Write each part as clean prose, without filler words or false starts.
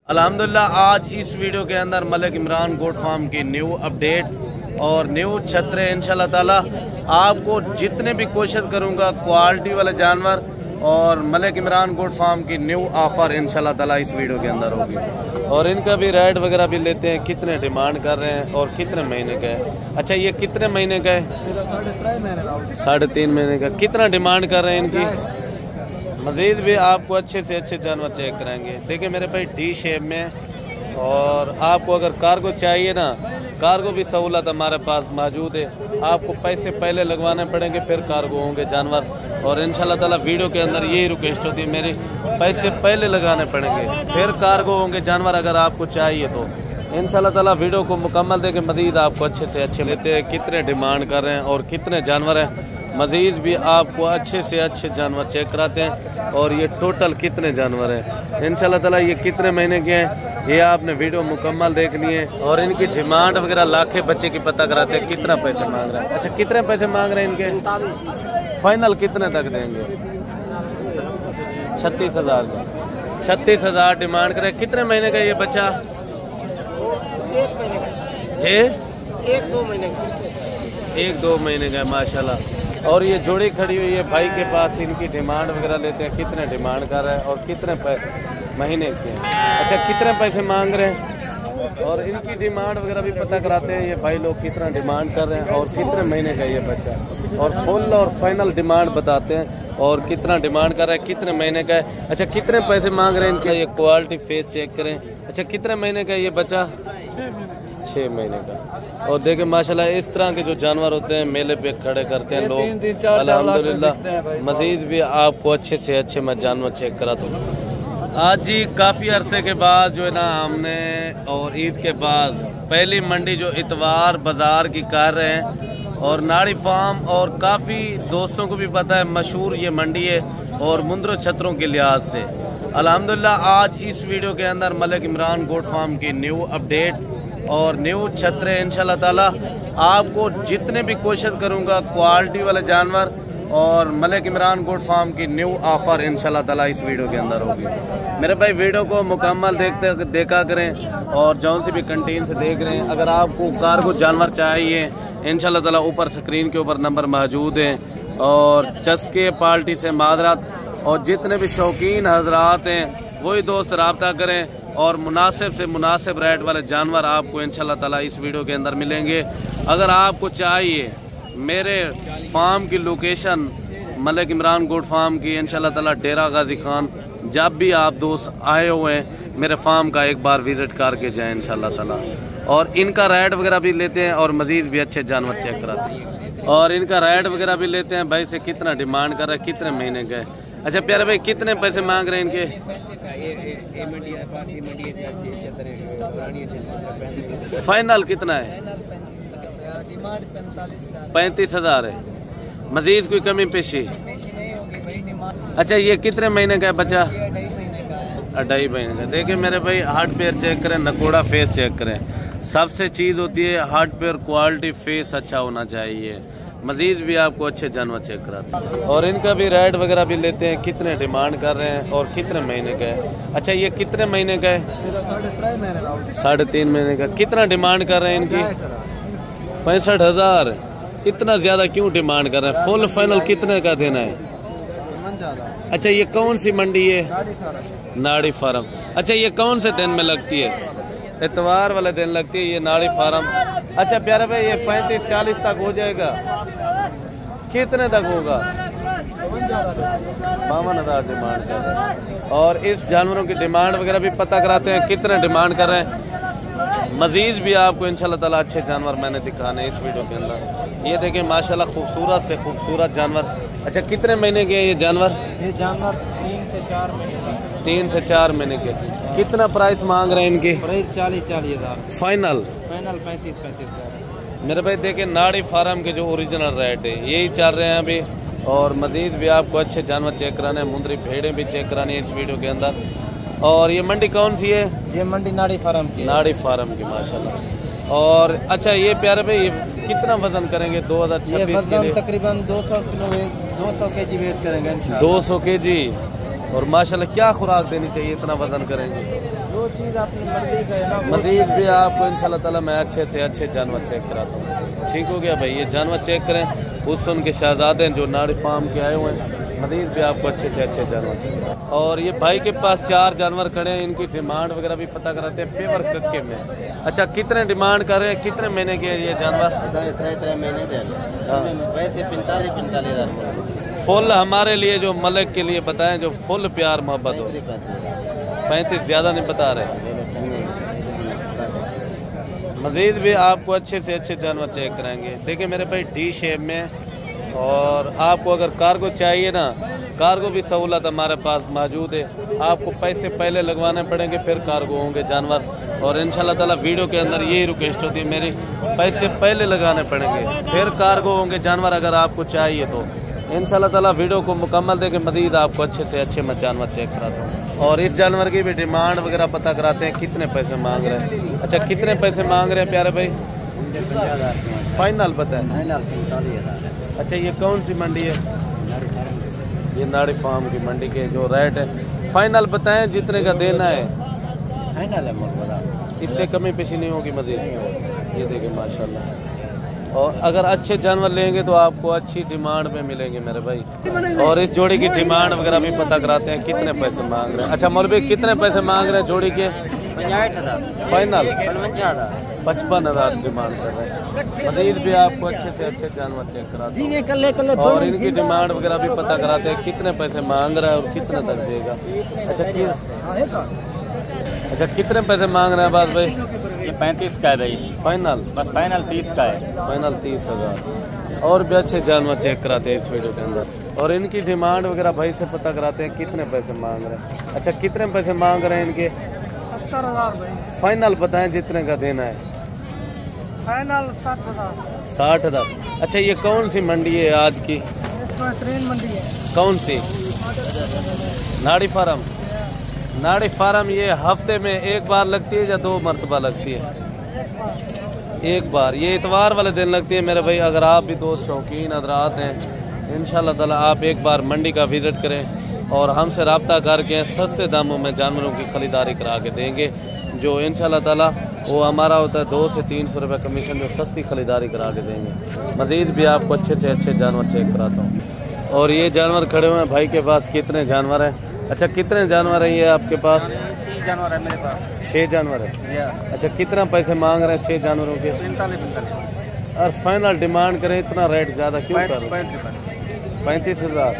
अल्हम्दुलिल्लाह आज इस वीडियो के अंदर मलिक इमरान गोट फार्म की न्यू अपडेट और न्यू छतरे इंशाल्लाह ताला आपको जितने भी कोशिश करूंगा क्वालिटी वाले जानवर और मलिक इमरान गोट फार्म की न्यू ऑफर इंशाल्लाह ताला इस वीडियो के अंदर होगी। और इनका भी रेट वगैरह भी लेते हैं, कितने डिमांड कर रहे हैं और कितने महीने का है। अच्छा ये कितने महीने का है? 3.5 महीने का। कितना डिमांड कर रहे हैं इनकी? मजीद भी आपको अच्छे से अच्छे जानवर चेक कराएंगे। देखिए मेरे भाई डी शेप में, और आपको अगर कार्गो चाहिए ना, कार्गो भी सहूलत हमारे पास मौजूद है। आपको पैसे पहले लगवाने पड़ेंगे फिर कार्गो होंगे जानवर। और इंशाल्लाह ताला वीडियो के अंदर यही रिक्वेस्ट होती है मेरी, पैसे पहले लगाने पड़ेंगे फिर कार्गो होंगे जानवर अगर आपको चाहिए तो। इंशाल्लाह ताला वीडियो को मुकम्मल देके मजीद आपको अच्छे से अच्छे लेते हैं, कितने डिमांड कर रहे हैं और कितने जानवर हैं। मजीद भी आपको अच्छे से अच्छे जानवर चेक कराते हैं और ये टोटल कितने जानवर हैं इंशाल्लाह ताला, ये कितने महीने के हैं ये आपने वीडियो मुकम्मल देखनी है। और इनकी डिमांड वगैरह लाखे बच्चे की पता कराते हैं, कितना पैसे मांग रहे हैं। अच्छा कितने पैसे मांग रहे हैं इनके? फाइनल कितने तक देंगे? 36,000 का। 36,000 डिमांड करें। कितने महीने का ये बच्चा? 1-2 महीने का है माशाल्लाह। और ये जोड़ी खड़ी हुई है भाई के पास, इनकी डिमांड वगैरह लेते हैं, कितने डिमांड कर रहे हैं और कितने महीने के हैं। अच्छा कितने पैसे मांग रहे हैं और इनकी डिमांड वगैरह भी पता कराते हैं ये भाई लोग, कितना डिमांड कर रहे हैं और कितने महीने का ये बच्चा, और फुल और फाइनल डिमांड बताते हैं और कितना डिमांड कर रहा है, कितने महीने का है। अच्छा कितने पैसे मांग रहे हैं इनके? ये क्वालिटी फेस चेक करें। अच्छा कितने महीने का ये बच्चा? 6 महीने का। और देखें माशाल्लाह इस तरह के जो जानवर होते हैं मेले पे खड़े करते हैं लोग अल्हम्दुलिल्लाह। मजीद भी आपको अच्छे से अच्छे मैं जानवर चेक करा दूँ। आज जी काफ़ी अरसे के बाद जो है ना हमने, और ईद के बाद पहली मंडी जो इतवार बाजार की कर रहे हैं, और नाड़ी फार्म और काफ़ी दोस्तों को भी पता है मशहूर ये मंडी है और मुंद्रो छतरों के लिहाज से। अल्हम्दुलिल्लाह आज इस वीडियो के अंदर मलिक इमरान गोट फार्म की न्यू अपडेट और न्यू छतरे इंशाल्लाह ताला आपको जितने भी कोशिश करूंगा क्वालिटी वाले जानवर और मलिक इमरान गोट फार्म की न्यू ऑफर इंशाल्लाह ताला इस वीडियो के अंदर होगी। मेरे भाई वीडियो को मुकम्मल देखा करें, और जौन सी भी कंटीन से देख रहे हैं अगर आपको कार्गो जानवर चाहिए इंशाल्लाह ताला ऊपर स्क्रीन के ऊपर नंबर मौजूद हैं। और चस्के पार्टी से मादरत, और जितने भी शौकीन हजरात हैं वही दोस्त रब्ता करें और मुनासिब से मुनासिब रेट वाले जानवर आपको इंशाल्लाह ताला इस वीडियो के अंदर मिलेंगे। अगर आपको चाहिए मेरे फार्म की location Malik Imran goat farm की इंशाल्लाह ताला डेरा गाजी खान, जब भी आप दोस्त आए हुए हैं मेरे फार्म का एक बार विजिट करके जाएं इंशाल्लाह ताला। और इनका रेट वगैरह भी लेते हैं और मजीद भी अच्छे जानवर चेक कराते हैं, और इनका रेट वगैरह भी लेते हैं भाई से, कितना डिमांड कर रहा है, कितने महीने का है। अच्छा प्यारे भाई कितने पैसे मांग रहे हैं इनके? फाइनल कितना है? 35,000 है। मजीद कोई कमी पेशी? अच्छा ये कितने महीने का है बच्चा? 2.5 महीने का। देखिए मेरे भाई हार्ड पेयर चेक करें, नकोड़ा फेस चेक करें। सबसे चीज होती है हार्ड पेयर, क्वालिटी फेस अच्छा होना चाहिए। मजीद भी आपको अच्छे जानवर चेक कराते हैं। और इनका भी रेट वगैरह भी लेते हैं, कितने डिमांड कर रहे हैं और कितने महीने का है। अच्छा ये कितने महीने का है? 3.5 महीने का। कितना डिमांड कर रहे हैं इनकी? 65,000। इतना ज्यादा क्यों डिमांड कर रहे हैं? फुल फाइनल कितने का देना है? अच्छा ये कौन सी मंडी है? नाड़ी फार्म। अच्छा ये कौन से दिन में लगती है? इतवार वाले दिन लगती है ये नाड़ी फार्म। अच्छा प्यारे भाई ये 35-40 तक हो जाएगा? कितने तक होगा? 52,000 डिमांड कर रहे हैं। और इस जानवरों की डिमांड वगैरह भी पता कराते हैं, कितने डिमांड कर रहे हैं। मजीद भी आपको इंशाल्लाह ताला अच्छे जानवर मैंने दिखाने इस वीडियो के अंदर। ये देखें माशाल्लाह खूबसूरत से खूबसूरत जानवर। अच्छा कितने महीने के हैं ये जानवर? ये जानवर 3 से 4 महीने। 3 से 4 महीने के। कितना प्राइस मांग रहे हैं इनके? 40,000 फाइनल 35,000 मेरे भाई देखे नाड़ी फार्म के जो ओरिजिनल रेट है यही चल रहे हैं अभी। और मजीद भी आपको अच्छे जानवर चेक कराने हैं, मुंदरी भेड़ें भी चेक करानी है इस वीडियो के अंदर। और ये मंडी कौन सी है? ये मंडी नाड़ी फार्म की। नाड़ी फार्म की माशाल्लाह। और अच्छा ये प्यारे भाई कितना वजन करेंगे 2026 के लिए? तकरीबन 200 केजी वेट करेंगे 200 केजी। और माशाल्लाह क्या खुराक देनी चाहिए इतना वजन करेंगे? जो चीज़ आपने मर्जी का है ना, मजीद भी आपको इंशाल्लाह ताला मैं अच्छे से अच्छे जानवर चेक कराता हूँ। ठीक हो गया भाई, ये जानवर चेक करें। हुस्न के शहजादे हैं जो नाड़ी फार्म के आए हुए हैं। मजीद भी आपको अच्छे से अच्छे जानवर चेक। और ये भाई के पास 4 जानवर खड़े हैं, इनकी डिमांड वगैरह भी पता कराते हैं पेवर कक्के में। अच्छा, कितने डिमांड कर रहे हैं, कितने महीने के ये जानवर? 3 महीने के वैसे 45 हज़ार फुल हमारे लिए जो मलिक के लिए बताएं, जो फुल प्यार मोहब्बत हो। 35 ज़्यादा नहीं बता रहे। मजीद भी आपको अच्छे से अच्छे जानवर चेक कराएंगे। देखिए मेरे भाई डी शेप में। और आपको अगर कार्गो चाहिए ना, कार्गो भी सहूलत हमारे पास मौजूद है। आपको पैसे पहले लगवाने पड़ेंगे, फिर कार्गो होंगे जानवर। और इंशाल्लाह ताला वीडियो के अंदर यही रिक्वेस्ट होती है मेरी, पैसे पहले लगाने पड़ेंगे, फिर कार्गो होंगे जानवर अगर आपको चाहिए तो। इंशाल्लाह ताला वीडियो को मुकम्मल देके मजीद आपको अच्छे से अच्छे मैं जानवर चेक कराता हूँ। और इस जानवर की भी डिमांड वगैरह पता कराते हैं, कितने पैसे मांग रहे हैं। अच्छा, कितने पैसे मांग रहे हैं प्यारे भाई? 50,000 फाइनल बताएं। 45,000। अच्छा, ये कौन सी मंडी है? ये नाड़ी फार्म की मंडी के जो रेट है फाइनल बताएं, जितने का देना है। फाइनल है मोल, इससे कमी पेशी नहीं होगी मजीद। ये देखिए माशाल्लाह। और अगर अच्छे जानवर लेंगे तो आपको अच्छी डिमांड में मिलेंगे मेरे भाई। और इस जोड़ी की डिमांड वगैरह भी पता कराते हैं, कितने पैसे मांग रहे हैं। अच्छा मौलवी, कितने पैसे मांग रहे हैं जोड़ी के? 65,000 फाइनल 55,000 डिमांड कर रहे हैं। मजीद भी आपको अच्छे से अच्छे जानवर चेक कराते हैं और इनकी डिमांड वगैरह भी पता कराते हैं, कितने पैसे मांग रहा है और कितने तक देगा। अच्छा, कितने पैसे मांग रहे हैं बात भाई? ये 35 का है भाई, फाइनल? बस फाइनल 30 का है। फाइनल 30,000। और भी अच्छे जानवर चेक कराते हैं इस वीडियो के अंदर। और इनकी डिमांड वगैरह भाई से पता कराते हैं, कितने पैसे मांग रहे हैं। अच्छा, कितने पैसे मांग रहे हैं इनके? 70,000 भाई। फाइनल बताएं जितने का देना है। फाइनल 60,000। 60,000। अच्छा, ये कौन सी मंडी है आज की? बेहतरीन मंडी है। कौन सी? नाड़ी फार्म। नाड़ी फार्म ये हफ्ते में एक बार लगती है या 2 मरतबा लगती है? एक बार। ये इतवार वाले दिन लगती है मेरे भाई। अगर आप भी दोस्त शौकीन हज़रात हैं, इंशाल्लाह ताला आप एक बार मंडी का विज़िट करें और हमसे रब्ता करके सस्ते दामों में जानवरों की ख़रीदारी करा के देंगे, जो इंशाल्लाह ताला वो हमारा होता है 200 से 300 रुपये कमीशन, जो सस्ती ख़रीदारी करा के देंगे। मज़ीद भी आपको अच्छे से अच्छे जानवर चेक कराता हूँ। और ये जानवर खड़े हुए हैं भाई के पास। कितने जानवर हैं? अच्छा, कितने जानवर हैं ये आपके पास? 6 जानवर है मेरे पास। 6 जानवर है। अच्छा, कितना पैसे मांग रहे हैं 6 जानवरों के? 45,000। और फाइनल डिमांड करें, इतना रेट ज़्यादा क्यों कर रहे हैं? 35,000।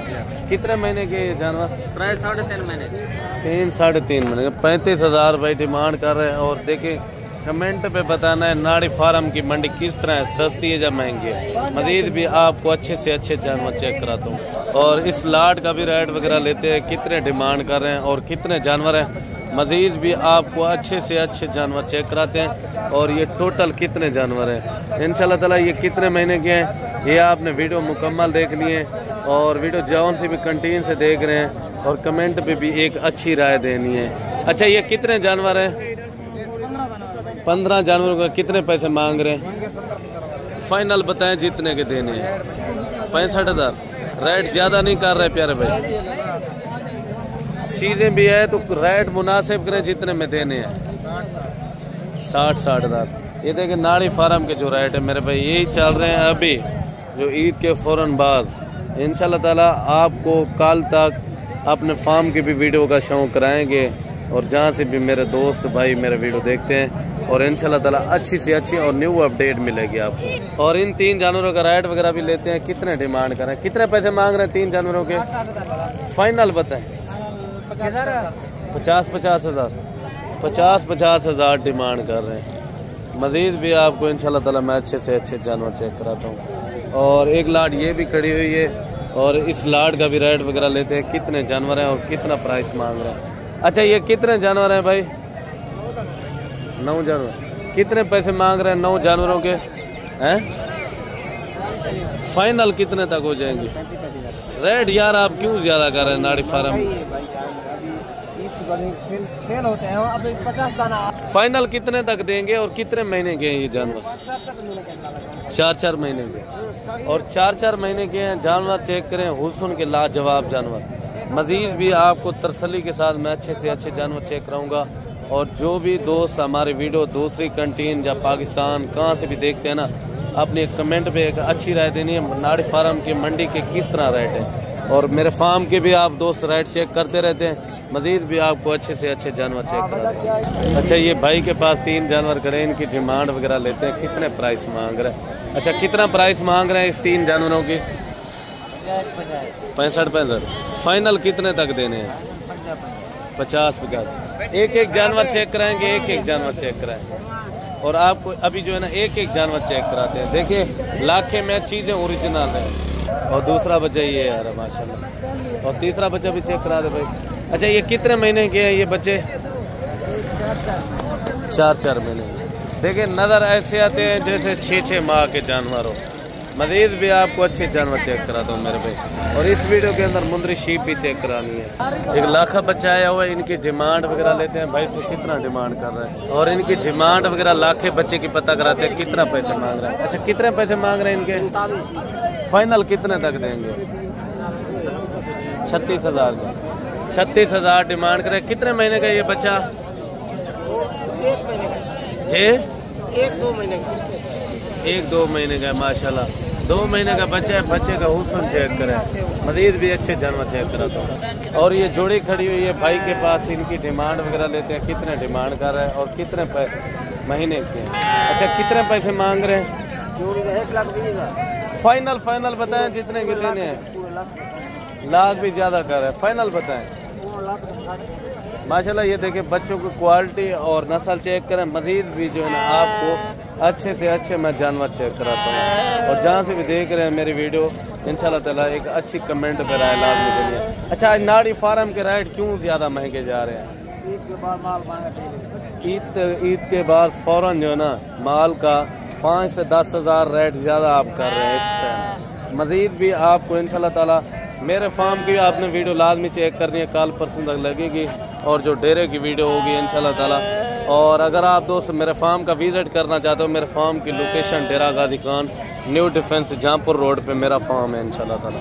कितने महीने के ये जानवर? 3.5 महीने। 3 साढ़े 3 महीने। 35,000 भाई डिमांड कर रहे हैं। और देखिए कमेंट पे बताना है नाड़ी फार्म की मंडी किस तरह है, सस्ती है या महंगी है। मजीद भी आपको अच्छे से अच्छे जानवर चेक कराता हूँ। और इस लाट का भी रेट वगैरह लेते हैं, कितने डिमांड कर रहे हैं और कितने जानवर हैं। मजीद भी आपको अच्छे से अच्छे जानवर चेक कराते हैं। और ये टोटल कितने जानवर हैं इंशाल्लाह ताला, ये कितने महीने के हैं, ये आपने वीडियो मुकम्मल देख लिए। और वीडियो जौन से भी कंटीन से देख रहे हैं और कमेंट पे भी एक अच्छी राय देनी है। अच्छा, ये कितने जानवर हैं? 15 जानवरों का कितने पैसे मांग रहे हैं? फाइनल बताएं जितने के देने हैं। 65,000। रेट ज़्यादा नहीं कर रहे प्यारे भाई। चीज़ें भी है तो रेट मुनासिब करें, जितने में देने हैं। 60,000। ये देखें नाड़ी फार्म के जो रेट है मेरे भाई, यही चल रहे हैं अभी, जो ईद के फ़ौरन बाद। इंशाल्लाह ताला आपको कल तक अपने फार्म की भी वीडियो का शौक़ कराएंगे। और जहाँ से भी मेरे दोस्त भाई मेरे वीडियो देखते हैं, और इंशाल्लाह ताला अच्छी से अच्छी और न्यू अपडेट मिलेगी आपको। और इन 3 जानवरों का रेट वगैरह भी लेते हैं, कितने डिमांड करें, कितने पैसे मांग रहे हैं 3 जानवरों के? फाइनल बताएं। 50,000। 50,000 डिमांड कर रहे हैं। मजीद भी आपको इंशाल्लाह ताला मैं अच्छे से अच्छे जानवर चेक कराता हूँ। और एक लाट ये भी खड़ी हुई है, और इस लाट का भी रेट वगैरह लेते हैं, कितने जानवर हैं और कितना प्राइस मांग रहे हैं। अच्छा, ये कितने जानवर हैं भाई? 9 जानवर। कितने पैसे मांग रहे हैं 9 जानवरों के हैं? फाइनल कितने तक हो जाएंगे? रेट यार आप क्यों ज्यादा कर रहे हैं नाड़ी फार्म? सेल होते हैं अभी 50 दाना। फाइनल कितने तक देंगे और कितने महीने के हैं ये जानवर? 4-4 महीने के। और 4-4 महीने के हैं जानवर। चेक करें, हुस्न के लाजवाब जानवर। मजीद भी आपको तसल्ली के साथ मैं अच्छे से अच्छे जानवर चेक कराऊंगा। और जो भी दोस्त हमारे वीडियो दूसरी कंट्रीन या पाकिस्तान कहाँ से भी देखते हैं ना, अपने कमेंट पे एक अच्छी राय देनी है नाड़ी फार्म की मंडी के किस तरह रेट है। और मेरे फार्म के भी आप दोस्त रेट चेक करते रहते हैं, मजीद भी आपको अच्छे से अच्छे जानवर चेक कराते हैं। अच्छा, ये भाई के पास 3 जानवर खड़े, इनकी डिमांड वगैरह लेते हैं, कितने प्राइस मांग रहे हैं। अच्छा, कितना प्राइस मांग रहे हैं इस 3 जानवरों की? 65। फाइनल कितने तक देने हैं? 50। एक जानवर चेक कराएंगे, एक जानवर चेक कराएंगे और आपको अभी जो है ना एक जानवर चेक कराते हैं। देखिए लाखे में चीजें ओरिजिनल है। और दूसरा बच्चा ये यार माशाल्लाह, और तीसरा बच्चा भी चेक करा दे भाई। अच्छा, ये कितने महीने के हैं ये बच्चे? 4 महीने। देखिए नजर ऐसे आते हैं जैसे 6 माह के जानवर हो। मजीद भी आपको अच्छे जानवर चेक कराता हूँ मेरे भाई। और इस वीडियो के अंदर मुंदरी शीप भी चेक करानी है। एक लाखा बच्चा आया हुआ है, इनकी डिमांड वगैरह लेते हैं भाई से, कितना डिमांड कर रहे हैं और इनकी डिमांड वगैरह लाखे बच्चे की पता कराते हैं कितना पैसे मांग रहे हैं। अच्छा, कितने पैसे मांग रहे हैं इनके? फाइनल कितने तक देंगे? 36,000 का। 36,000 डिमांड करे। कितने महीने का ये बच्चा? 1-2 महीने का है माशाल्लाह। 2 महीने का बच्चा है। बच्चे का हुस्न चेक करें, मजीद भी अच्छे जानवर चेक कराता हूँ। और ये जोड़ी खड़ी हुई है भाई के पास, इनकी डिमांड वगैरह लेते हैं, कितने डिमांड कर रहे हैं और कितने महीने के हैं। अच्छा, कितने पैसे मांग रहे हैं? जोड़ी का 1,20,000। फाइनल बताएं जितने के लेने हैं। लाख भी ज्यादा कर रहे हैं, फाइनल बताएं। माशाल्लाह ये देखिए बच्चों की क्वालिटी और नस्ल चेक करें। मजीद भी जो है ना आपको अच्छे से अच्छे मैं जानवर चेक कराता हूँ। और जहाँ से भी देख रहे हैं मेरी वीडियो, इंशाल्लाह ताला एक अच्छी कमेंट पे राय लाजमी देंगे। अच्छा, नाड़ी फार्म के रेट क्यों ज्यादा महंगे जा रहे हैं? ईद के बाद माल महंगा। ईद के बाद फौरन जो है ना माल का 5 से 10 हज़ार रेट ज्यादा आप कर रहे हैं इस टाइम। मजीद भी आपको इंशाल्लाह ताला मेरे फार्म की आपने वीडियो लाजमी चेक करनी है, कल परसों तक लगेगी। और जो डेरे की वीडियो होगी इंशाल्लाह ताला। और अगर आप दोस्त मेरे फार्म का विजिट करना चाहते हो, मेरे फार्म की लोकेशन डेरा Ghazi Khan, new defence जहाँपुर road पे मेरा फार्म है इंशाल्लाह ताला।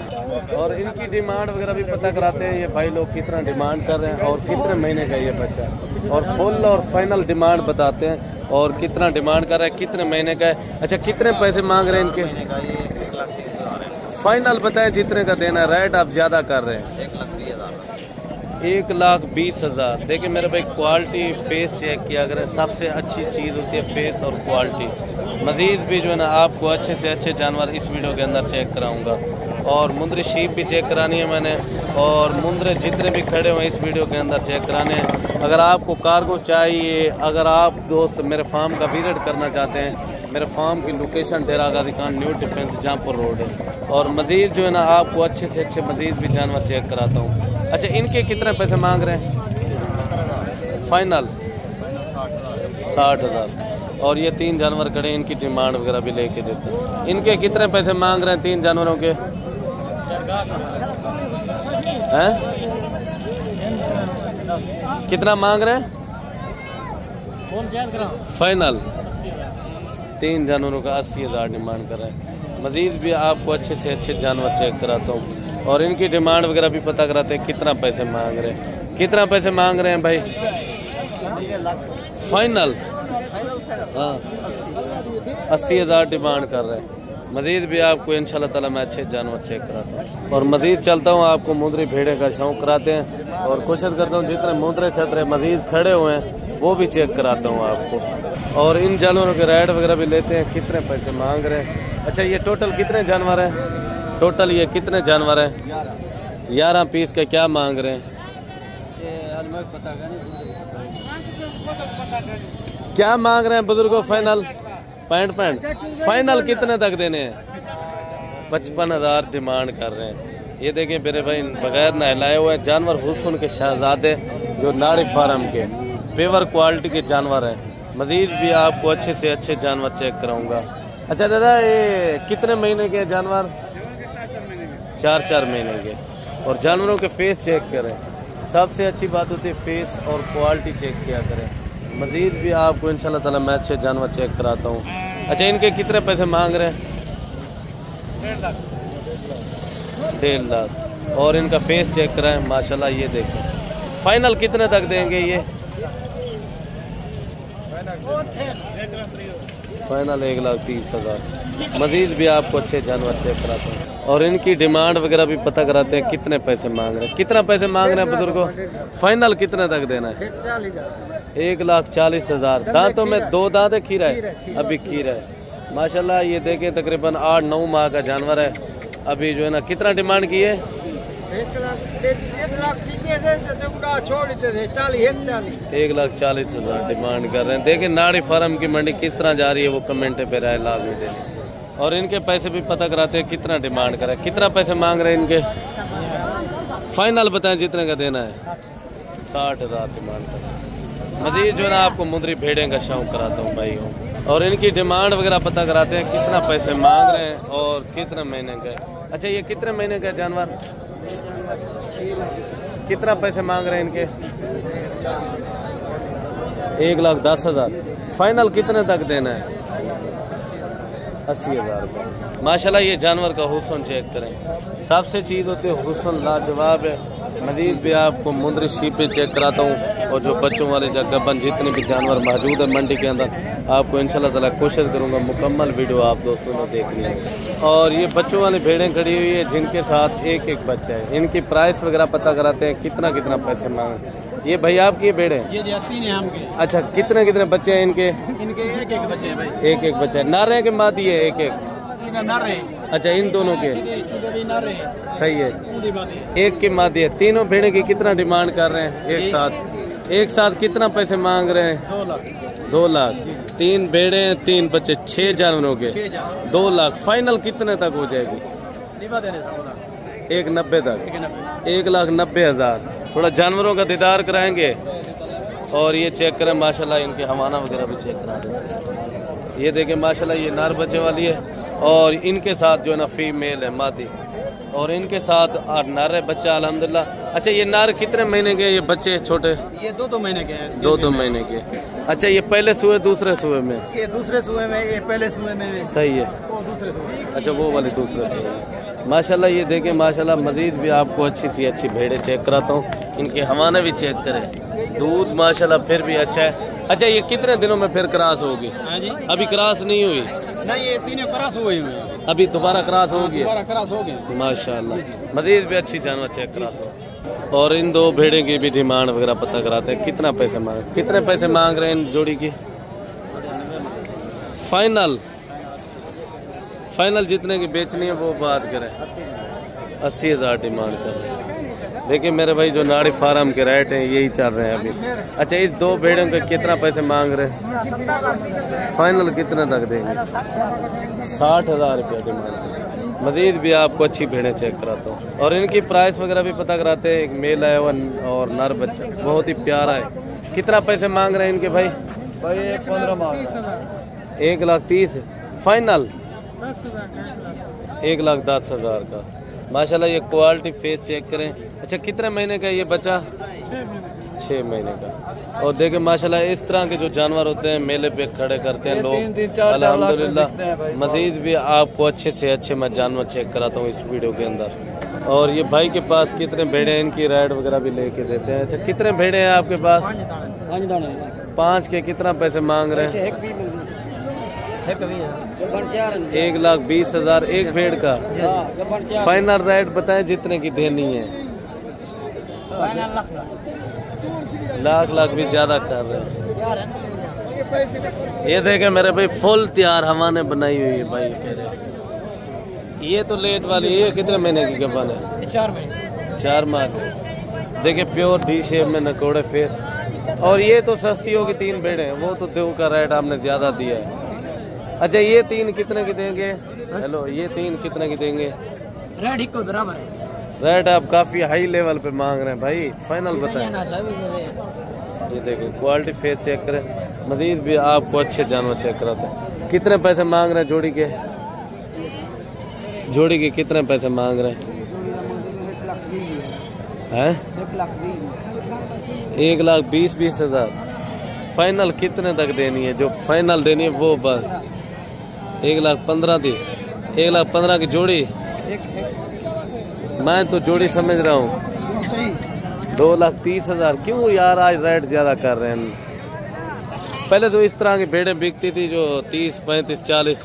और इनकी डिमांड वगैरह भी पता कराते हैं ये भाई लोग कितना डिमांड कर रहे हैं और कितने महीने का ये बच्चा, और फुल और फाइनल डिमांड बताते हैं और कितना डिमांड कर रहा है, कितने महीने का है। अच्छा, कितने पैसे मांग रहे हैं इनके? फाइनल बताएं जितने का देना है। रेट आप ज्यादा कर रहे हैं। 1,20,000। देखिए मेरे भाई क्वालिटी फेस चेक किया करें, सबसे अच्छी चीज़ होती है फेस और क्वालिटी। मजीद भी जो है ना आपको अच्छे से अच्छे जानवर इस वीडियो के अंदर चेक कराऊंगा। और मुंदरी शीप भी चेक करानी है मैंने, और मुंदरे जितने भी खड़े हुए इस वीडियो के अंदर चेक कराने हैं। अगर आपको कार्गो चाहिए, अगर आप दोस्त मेरे फार्म का विजिट करना चाहते हैं, मेरे फार्म की लोकेशन डेरा Ghazi Khan, new defence जहाँपुर road है। और मजीद जो है ना आपको अच्छे से अच्छे मजीद भी जानवर चेक कराता हूँ। अच्छा, इनके कितने पैसे मांग रहे हैं? फाइनल 60,000। और ये 3 जानवर खड़े, इनकी डिमांड वगैरह भी लेके देते हैं। इनके कितने पैसे मांग रहे हैं 3 जानवरों के? हैं? कितना मांग रहे हैं फाइनल? 3 जानवरों का 80,000 डिमांड कर रहे हैं। मजीद भी आपको अच्छे से अच्छे जानवर चेक कराता हूँ और इनकी डिमांड वगैरह भी पता कराते हैं कितना पैसे मांग रहे हैं। कितना पैसे मांग रहे हैं भाई फाइनल? हाँ, 80,000 डिमांड कर रहे हैं। मजीद भी आपको इंशाल्लाह ताला मैं अच्छे जानवर चेक कराता हूँ। और मजीद चलता हूँ, आपको मुंदरी भेड़े का शौक कराते हैं और कोशिश करता हूँ जितने मुंदरे छतरे मजीद खड़े हुए हैं वो भी चेक कराता हूँ आपको। और इन जानवरों के रेट वगैरह भी लेते हैं, कितने पैसे मांग रहे हैं। अच्छा, ये टोटल कितने जानवर हैं? टोटल ये कितने जानवर हैं? 11 पीस के क्या मांग रहे हैं? क्या मांग रहे हैं बुजुर्गों? फाइनल पैंट फाइनल कितने तक देने हैं? 55,000 डिमांड कर रहे हैं। ये देखें मेरे भाई बगैर नहलाए हुए जानवर, हुस्न के शहजादे जो नाड़ी फार्म के पेवर क्वालिटी के जानवर हैं। मजीद भी आपको अच्छे से अच्छे जानवर चेक कराऊंगा। अच्छा दादा, ये कितने महीने के जानवर? 4 महीने के। और जानवरों के फेस चेक करें, सबसे अच्छी बात होती है फेस और क्वालिटी चेक किया करें। मजीद भी आपको इंशाल्लाह ताला मैं अच्छे जानवर चेक कराता हूँ। अच्छा, इनके कितने पैसे मांग रहे हैं? 1.5 लाख। और इनका फेस चेक कराएं, माशाल्लाह ये देखें। फाइनल कितने तक देंगे ये? फाइनल 1,30,000। मजीद भी आपको अच्छे जानवर चेक कराते हैं और इनकी डिमांड वगैरह भी पता कराते हैं कितने पैसे मांग रहे हैं। कितना पैसे मांग रहे हैं बुजुर्गों? फाइनल कितने तक देना है? 1,40,000। दांतों में 2 दांत है, खीरा है? अभी खीरा है माशाल्लाह। ये देखें तकरीबन 8-9 माह का जानवर है। अभी जो है ना कितना डिमांड की है? 1,40,000 डिमांड कर रहे हैं। देखें नाड़ी फार्म की मंडी किस तरह जा रही है, वो कमेंट पे राय लाजमी दें। और इनके पैसे भी पता कराते हैं कितना डिमांड करें, कितना पैसे मांग रहे हैं इनके। फाइनल बताएं जितने का देना है। 60,000 डिमांड करें। मजीद जो है ना आपको मुंदरी भेड़ें का शौक कराता हूँ भाई हूँ। और इनकी डिमांड वगैरह पता कराते हैं कितना पैसे मांग रहे हैं और कितने महीने का है। अच्छा ये कितने महीने का जानवर? कितना पैसे मांग रहे हैं इनके? 1,10,000। फाइनल कितने तक देना है? 80,000। माशाल्लाह ये जानवर का हुस्न चेक करें। सबसे चीज़ होती है हुस्न, लाजवाब है। मजीद भी आपको मुंदरी शीपे चेक कराता हूँ और जो बच्चों वाले जगह जितने भी जानवर मौजूद है मंडी के अंदर, आपको इंशाल्लाह ताला कोशिश करूँगा मुकम्मल वीडियो आप दोस्तों ने देखनी है। और ये बच्चों वाली भेड़ें खड़ी हुई है जिनके साथ एक एक बच्चा है। इनकी प्राइस वगैरह पता कराते हैं कितना कितना पैसे मांगे। ये भाई आपकी ये भेड़ें? ये 3 है हमके। अच्छा कितने कितने बच्चे हैं इनके? इनके एक एक बच्चे हैं भाई। एक एक बच्चा है। नारे के मादी है? एक एक। अच्छा इन दोनों के सही है, एक की मादी है। तीनों भेड़े की कितना डिमांड कर रहे हैं एक साथ? एक साथ कितना पैसे मांग रहे हैं? 2 लाख। 3 भेड़े हैं, 3 बच्चे, 6 जानवरों के 2 लाख। फाइनल कितने तक हो जाएगी? 1,90 तक। 1,90,000। थोड़ा जानवरों का दीदार कराएंगे। और ये चेक करें माशाल्लाह इनके हवाना वगैरह भी चेक करा दें। ये देखें माशाल्लाह ये नार बच्चे वाली है और इनके साथ जो है ना फीमेल है मादी, और इनके साथ नार है बच्चा अल्हम्दुलिल्लाह। अच्छा ये नार कितने महीने के? ये बच्चे छोटे ये 2 महीने के हैं। 2 महीने के। अच्छा ये पहले सुए दूसरे सुए में? ये दूसरे सुए में, ये पहले सुए में। सही है। वो दूसरे सुए। अच्छा वो वाले दूसरे सुए में। माशाल्लाह ये देखें माशाल्लाह। मजीद भी आपको अच्छी सी अच्छी भेड़ें चेक कराता हूँ। इनके हवाने भी चेक करें। दूध माशाल्लाह फिर भी अच्छा है। अच्छा ये कितने दिनों में फिर क्रॉस होगी? अभी क्रॉस नहीं हुई? नहीं ये 3 क्रॉस हुए हुए। अभी दोबारा क्रॉस होगी? दोबारा क्रॉस हो गए माशाल्लाह। मजीद भी अच्छी जानवर चेक कराता हूँ। और इन 2 भेड़े की भी डिमांड वगैरह पता कराते हैं कितना पैसे मांग, कितने पैसे मांग रहे हैं इन जोड़ी की? फाइनल जितने की बेचनी है वो बात करें। 80,000 डिमांड कर रहे हैं। देखिए मेरे भाई जो नाड़ी फार्म के रेट हैं यही चल रहे हैं अभी। अच्छा इस 2 भेड़ों के कितना पैसे मांग रहे हैं? फाइनल कितने तक देंगे? 60,000 रुपया डिमांड। मजीद भी आपको अच्छी भेड़ें चेक कराता हूँ और इनकी प्राइस वगैरह भी पता कराते हैं। एक मेल है और नर बच्चा बहुत ही प्यारा है। कितना पैसे मांग रहे हैं इनके भाई? 15 मांग। 1,30,000। फाइनल 1,10,000 का। माशाल्लाह ये क्वालिटी फेस चेक करें। अच्छा कितने महीने का ये बच्चा? 6 महीने का। और देखें माशाल्लाह इस तरह के जो जानवर होते हैं मेले पे खड़े करते हैं लोग अल्हम्दुलिल्लाह। मजीद भी आपको अच्छे से अच्छे मैं जानवर चेक कराता हूँ इस वीडियो के अंदर। और ये भाई के पास कितने भेड़े हैं इनकी राइड वगैरह भी लेके देते हैं। अच्छा कितने भेड़े हैं आपके पास? 5 के। कितना पैसे मांग रहे हैं? 1,20,000 एक भेड़ का। फाइनल रेट बताएं जितने की देनी है। लाख भी ज्यादा कर रहे हैं। ये देखे मेरे भाई फुल तैयार हवाने बनाई हुई है भाई कह रहे। ये तो लेट वाली है। कितने महीने की कबाल है? 4 महीने। 4 माह। देखे प्योर डी शेप में नकोड़े फेस। और ये तो सस्ती होगी 3 भेड़े, वो तो देव का रेट आपने ज्यादा दिया है। अच्छा ये 3 कितने की देंगे? हेलो ये 3 कितने की देंगे? रेट ही को बराबर है। रेट आप काफी हाई लेवल पे मांग रहे हैं भाई। फाइनल बताएं। ये देखो क्वालिटी फेस चेक करें। मजीद भी आपको अच्छे जानवर चेक कराते हैं। कितने पैसे मांग रहे हैं जोड़ी के? जोड़ी के कितने पैसे मांग रहे हैं? 1,20,000। फाइनल कितने तक देनी है? जो फाइनल देनी है वो बस 1,15,000 दी। 1,15,000 की जोड़ी। मैं तो जोड़ी समझ रहा हूँ 2,30,000। क्यों यार आज रेट ज्यादा कर रहे हैं? पहले तो इस तरह की भेड़ें बिकती थी जो 30, 35, 40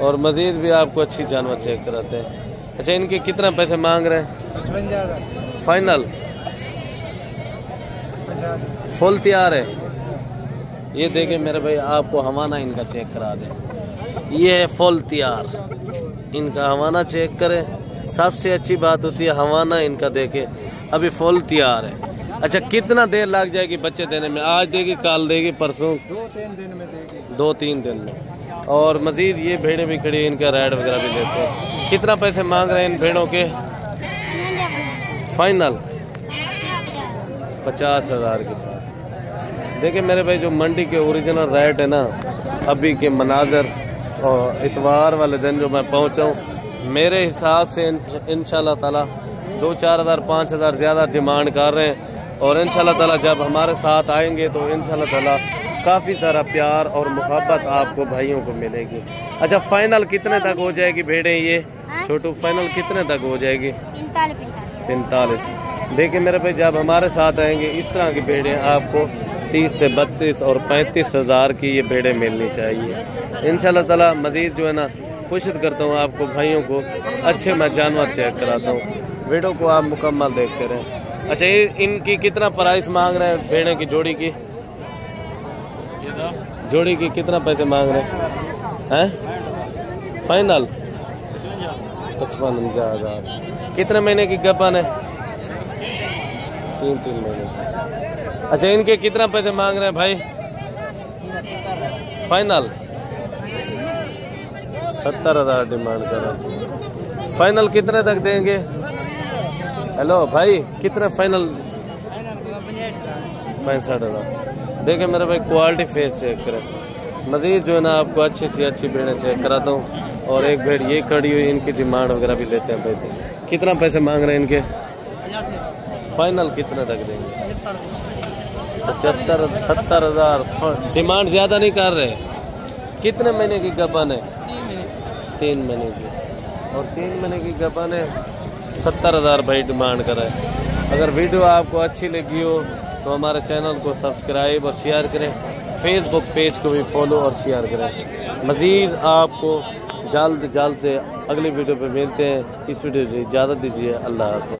और मजीद भी आपको अच्छी जानवर चेक कराते हैं। अच्छा, इनके कितना पैसे मांग रहे हैं? फाइनल फुल तैयार है। ये देखें मेरे भाई, आपको हवाना इनका चेक करा दें। ये है फुल तैयार, इनका हवाना चेक करें। सबसे अच्छी बात होती है हवाना इनका देखे, अभी फुल तैयार है। अच्छा, कितना देर लग जाएगी बच्चे देने में? आज देगी, कल देगी, परसों? 2-3 दिन में देगी। 2-3 दिन में। और मजीद ये भेड़ें भी खड़ी, इनका रेड वगैरह भी लेते हैं। कितना पैसे मांग रहे हैं इन भेड़ों के? फाइनल 50,000 के साथ। देखिए मेरे भाई, जो मंडी के ओरिजिनल रेट है ना, अभी के मनाजर और इतवार वाले दिन जो मैं पहुंचा हूँ, मेरे हिसाब से इंशाल्लाह ताला 2-4 हज़ार 5 हज़ार ज़्यादा डिमांड कर रहे हैं। और इंशाल्लाह ताला जब हमारे साथ आएंगे तो इंशाल्लाह ताला काफ़ी सारा प्यार और मोहब्बत आपको भाइयों को मिलेगी। अच्छा, फाइनल कितने तक हो जाएगी भेड़ें ये? छोटू, फाइनल कितने तक हो जाएगी? 45। देखिए मेरे भाई, जब हमारे साथ आएंगे इस तरह की भेड़ें आपको 30 से 32 और 35 हज़ार की ये भेड़ें मिलनी चाहिए। इंशाल्लाह ताला मजीद जो है ना, कोशिश करता हूँ आपको भाइयों को अच्छे मैं जानवर चेक कराता हूँ। वीडियो को आप मुकम्मल देखते रहें। अच्छा, ये इनकी कितना प्राइस मांग रहे हैं भेड़े की जोड़ी की? जोड़ी की कितना पैसे मांग रहे हैं? फाइनल 55,000। कितने महीने की गपन है? 3 महीने। अच्छा, इनके कितना पैसे मांग रहे हैं भाई? फाइनल 70,000 डिमांड कर रहे हैं। फाइनल कितने तक देंगे? हेलो भाई, कितने फाइनल? 65,000। देखे मेरे भाई, क्वालिटी फेस चेक करें। मजीद जो है ना आपको अच्छी से अच्छी भेड़ें चेक कराता हूँ। और एक भेड़ ये खड़ी हुई, इनकी डिमांड वगैरह भी लेते हैं पैसे। कितना पैसे मांग रहे हैं इनके? फाइनल कितने तक देंगे? 75, 70,000। डिमांड ज्यादा नहीं कर रहे। कितने महीने की गपन है? 3 महीने की। और 3 महीने की गपन है, 70,000 भाई डिमांड कर रहा है। अगर वीडियो आपको अच्छी लगी हो तो हमारे चैनल को सब्सक्राइब और शेयर करें। फेसबुक पेज को भी फॉलो और शेयर करें। मज़ीद आपको जल्द से अगली वीडियो पे मिलते हैं। इस वीडियो की इजाज़त दीजिए। अल्लाह हाफ़िज़।